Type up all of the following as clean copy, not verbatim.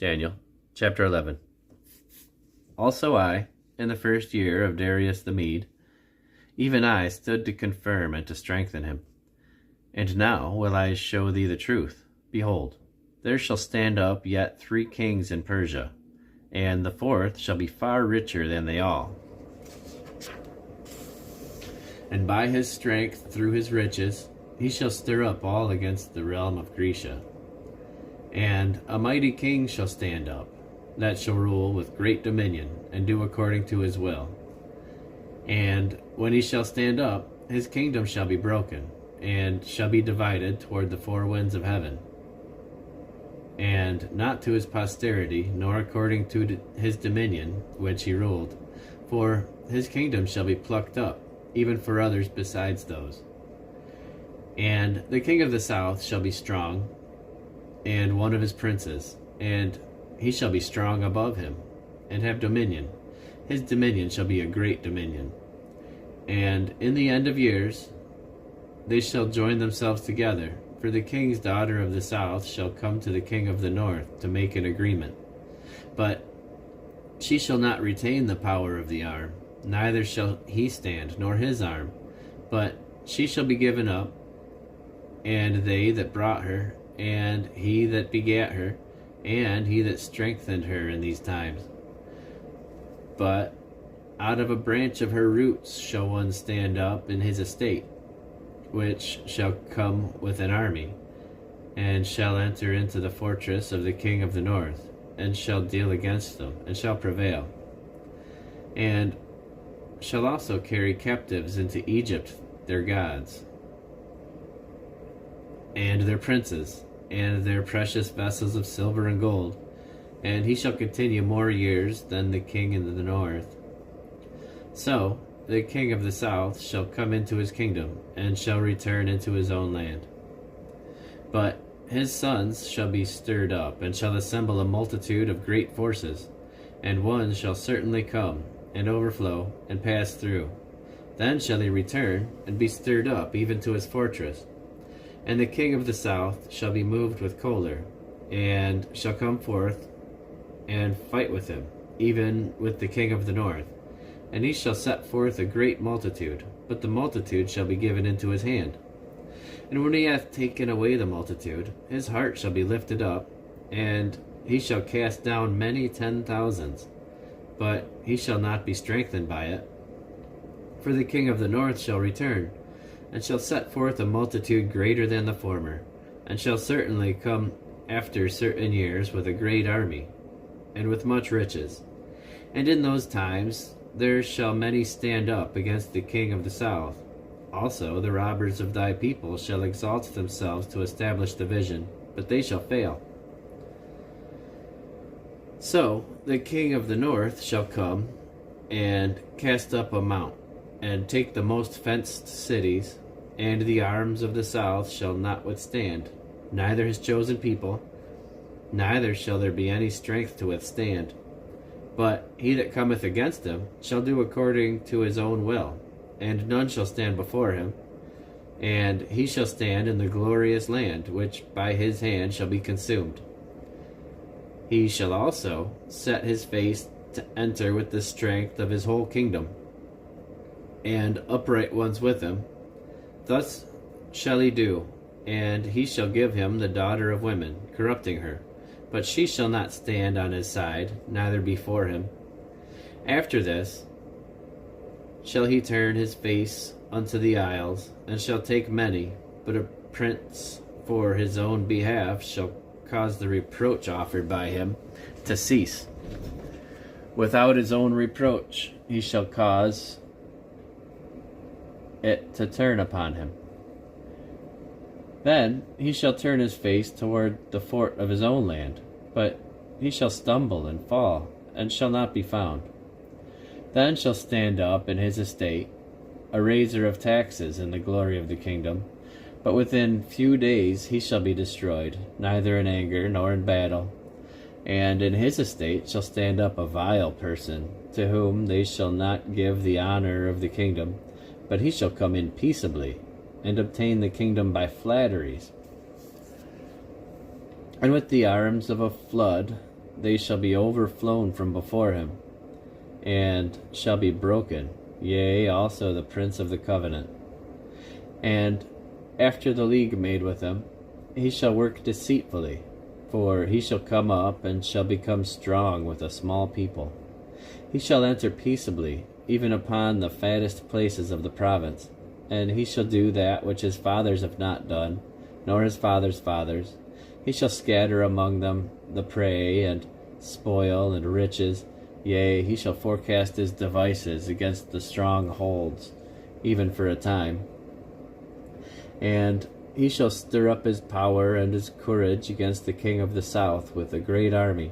Daniel, chapter 11. Also I, in the first year of Darius the Mede, even I stood to confirm and to strengthen him. And now will I show thee the truth. Behold, there shall stand up yet 3 kings in Persia, and the 4th shall be far richer than they all. And by his strength through his riches he shall stir up all against the realm of Grecia. And a mighty king shall stand up, that shall rule with great dominion, and do according to his will. And when he shall stand up, his kingdom shall be broken, and shall be divided toward the 4 winds of heaven. And not to his posterity, nor according to his dominion which he ruled, for his kingdom shall be plucked up, even for others besides those. And the king of the south shall be strong, and one of his princes, and he shall be strong above him, and have dominion. His dominion shall be a great dominion. And in the end of years they shall join themselves together, for the king's daughter of the south shall come to the king of the north to make an agreement. But she shall not retain the power of the arm, neither shall he stand, nor his arm, but she shall be given up, and they that brought her, and he that begat her, and he that strengthened her in these times. But out of a branch of her roots shall one stand up in his estate, which shall come with an army, and shall enter into the fortress of the king of the north, and shall deal against them, and shall prevail, and shall also carry captives into Egypt their gods, and their princes, and their precious vessels of silver and gold, and he shall continue more years than the king in the north. So the king of the south shall come into his kingdom, and shall return into his own land. But his sons shall be stirred up, and shall assemble a multitude of great forces, and one shall certainly come, and overflow, and pass through. Then shall he return, and be stirred up even to his fortress. And the king of the south shall be moved with choler, and shall come forth and fight with him, even with the king of the north. And he shall set forth a great multitude, but the multitude shall be given into his hand. And when he hath taken away the multitude, his heart shall be lifted up, and he shall cast down many 10,000s, but he shall not be strengthened by it. For the king of the north shall return, and shall set forth a multitude greater than the former, and shall certainly come after certain years with a great army, and with much riches. And in those times there shall many stand up against the king of the south. Also the robbers of thy people shall exalt themselves to establish the vision, but they shall fail. So the king of the north shall come, and cast up a mount, and take the most fenced cities, and the arms of the south shall not withstand, neither his chosen people, neither shall there be any strength to withstand. But he that cometh against him shall do according to his own will, and none shall stand before him. And he shall stand in the glorious land, which by his hand shall be consumed. He shall also set his face to enter with the strength of his whole kingdom, and upright ones with him. Thus shall he do, and he shall give him the daughter of women, corrupting her. But she shall not stand on his side, neither before him. After this shall he turn his face unto the isles, and shall take many, but a prince for his own behalf shall cause the reproach offered by him to cease. Without his own reproach he shall cause it to turn upon him. Then he shall turn his face toward the fort of his own land, but he shall stumble and fall, and shall not be found. Then shall stand up in his estate a raiser of taxes in the glory of the kingdom, but within few days he shall be destroyed, neither in anger nor in battle. And in his estate shall stand up a vile person, to whom they shall not give the honor of the kingdom, but he shall come in peaceably, and obtain the kingdom by flatteries. And with the arms of a flood they shall be overflown from before him, and shall be broken, yea, also the prince of the covenant. And after the league made with him, he shall work deceitfully, for he shall come up and shall become strong with a small people. He shall enter peaceably, even upon the fattest places of the province, and he shall do that which his fathers have not done, nor his fathers' fathers. He shall scatter among them the prey, and spoil, and riches. Yea, he shall forecast his devices against the strongholds, even for a time. And he shall stir up his power and his courage against the king of the south with a great army.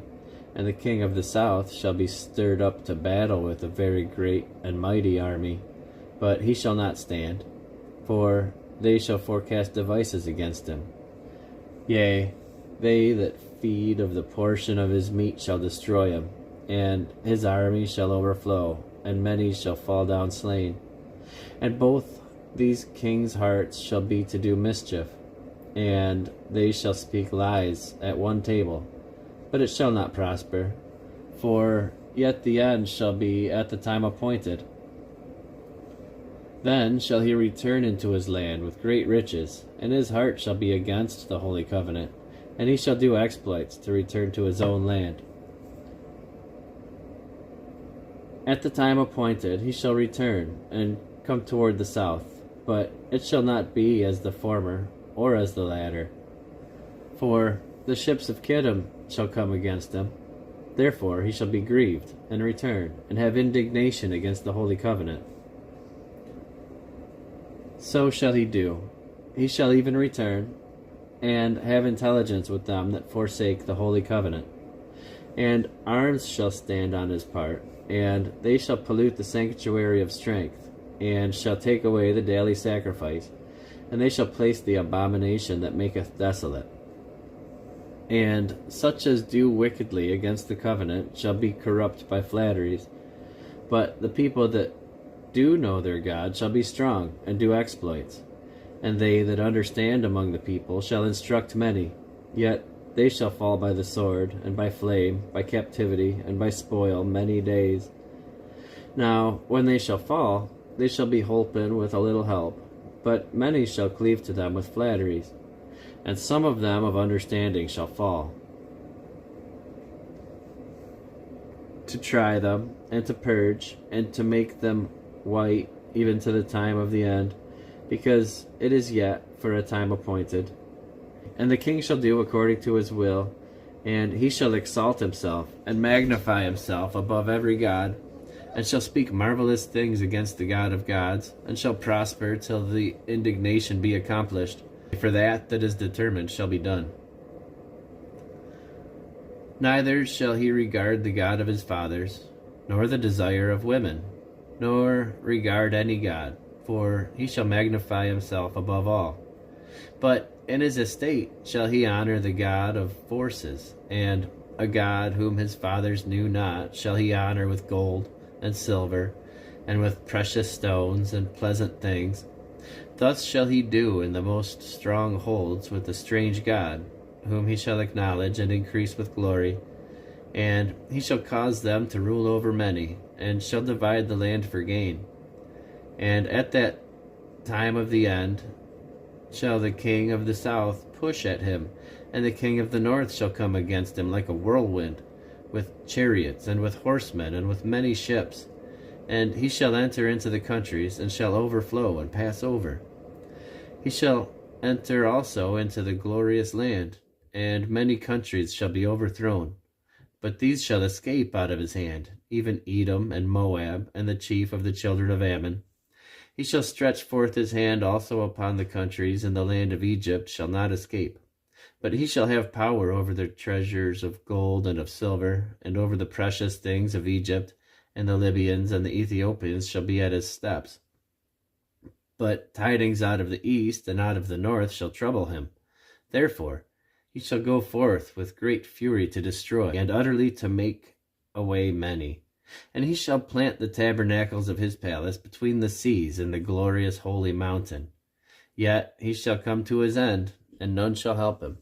And the king of the south shall be stirred up to battle with a very great and mighty army. But he shall not stand, for they shall forecast devices against him. Yea, they that feed of the portion of his meat shall destroy him, and his army shall overflow, and many shall fall down slain. And both these kings' hearts shall be to do mischief, and they shall speak lies at one table, but it shall not prosper, for yet the end shall be at the time appointed. Then shall he return into his land with great riches, and his heart shall be against the holy covenant, and he shall do exploits to return to his own land. At the time appointed he shall return, and come toward the south, but it shall not be as the former, or as the latter. For the ships of Kittim shall come against him. Therefore he shall be grieved, and return, and have indignation against the holy covenant. So shall he do. He shall even return, and have intelligence with them that forsake the holy covenant. And arms shall stand on his part, and they shall pollute the sanctuary of strength, and shall take away the daily sacrifice, and they shall place the abomination that maketh desolate. And such as do wickedly against the covenant shall be corrupt by flatteries. But the people that do know their God shall be strong, and do exploits. And they that understand among the people shall instruct many. Yet they shall fall by the sword, and by flame, by captivity, and by spoil many days. Now when they shall fall, they shall be holpen with a little help, but many shall cleave to them with flatteries, and some of them of understanding shall fall. To try them, and to purge, and to make them white, even to the time of the end, because it is yet for a time appointed. And the king shall do according to his will, and he shall exalt himself, and magnify himself above every god, and shall speak marvelous things against the God of gods, and shall prosper till the indignation be accomplished. For that is determined shall be done. Neither shall he regard the God of his fathers, nor the desire of women, nor regard any god, for he shall magnify himself above all. But in his estate shall he honor the God of forces, and a God whom his fathers knew not shall he honor with gold and silver, and with precious stones and pleasant things. Thus shall he do in the most strong holds with the strange God, whom he shall acknowledge and increase with glory. And he shall cause them to rule over many, and shall divide the land for gain. And at that time of the end shall the king of the south push at him, and the king of the north shall come against him like a whirlwind, with chariots, and with horsemen, and with many ships. And he shall enter into the countries, and shall overflow and pass over. He shall enter also into the glorious land, and many countries shall be overthrown. But these shall escape out of his hand, even Edom and Moab, and the chief of the children of Ammon. He shall stretch forth his hand also upon the countries, and the land of Egypt shall not escape. But he shall have power over the treasures of gold and of silver, and over the precious things of Egypt, and the Libyans and the Ethiopians shall be at his steps. But tidings out of the east and out of the north shall trouble him. Therefore he shall go forth with great fury to destroy, and utterly to make away many. And he shall plant the tabernacles of his palace between the seas and the glorious holy mountain. Yet he shall come to his end, and none shall help him.